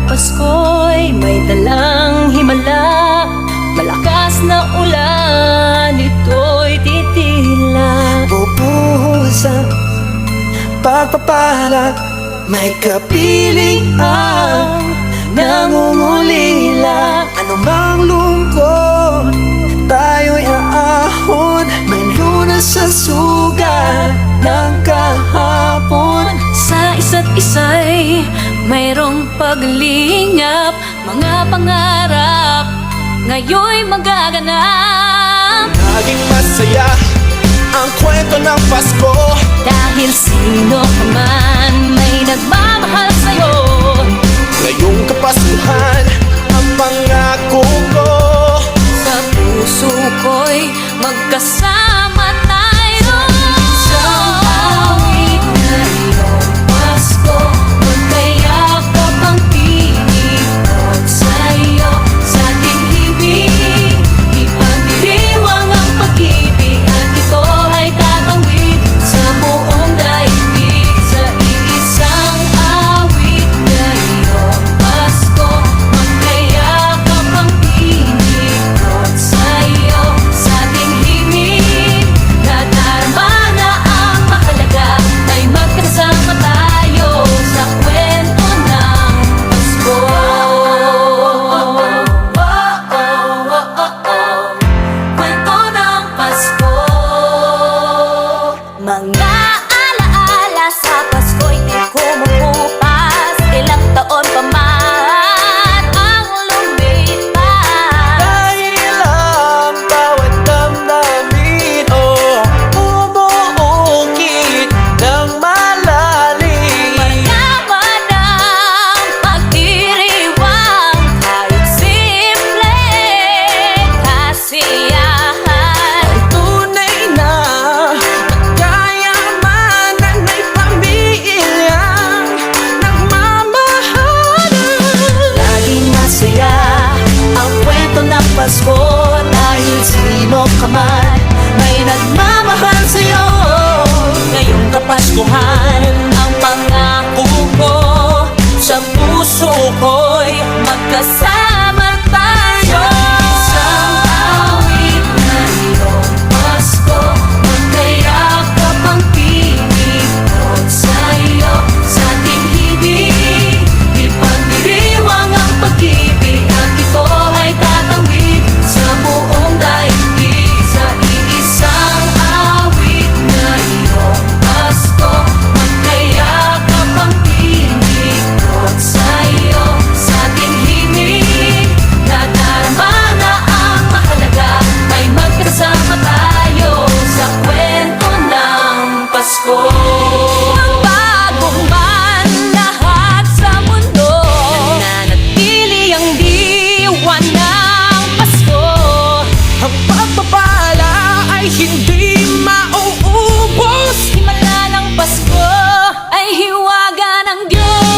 Pasko'y may dalang himala, malakas na ulan, ito'y titila. Bubuhos ang pagpapala, may kapiling ang nangungulila. Anumang lungkot, tayo'y aahon, may lunas sa sugat ng kahapon. Sa isa't isa'y mayroong paglingap, mga pangarap ngayon'y magaganap. Naging masaya ang kwento ng Pasko, Dahil sino ka man may nagmamahal sa'yo. ngayong Kapaskuhan ang pangako ko. Sa puso ko'y magkasama tayo. Isang awit na iyong Pasko, magkayakap ang tinig sa'yo. Sa ating ibig, ipagdiriwang ang pag-ibig, at ito ay tatawid sa buong daigdig. Sa iisang awit na iyong Pasko, magkayakap ang tinig sa'yo. Sa ating himig, nadarama na ang mahalaga, ay magkasama tayo sa kwento ng Pasko. Kwento ng Pasko. Mga alaala sa Pasko'y di kumukupas, ilang taon pa man ang lumipas. Dahil ang bawat damdamin, bumuukit ng malalim. Mayaman ang pagdiriwang, kahit simple kasiyahan. Tunay na kayamanan, may pamilyang nagmamahalan. Laging masaya ang kwento ng Pasko, dahil sino ka man may nagmamahal sa'yo. Ngayong Kapaskuhan, ang pangako ko, sa puso ko'y magkasama tayo. Isang awit na iyong Pasko, magkayakap ang tinig sa'yo. Sa ating ibig, ipagdiriwang ang pag-ibig, at ito ay tatawid sa buong daigdig. Sa iisang awit na iyong Pasko, magkayakap ang tinig sa'yo. Sa ating himig, nadarama na ang mahalaga, ay magkasama tayo sa kwento ng Pasko. Magbago man lahat sa mundo, nananatili ang diwa ng Pasko. Ang pagpapala ay hindi mauubos. Himala ng Pasko ay hiwaga ng Diyos.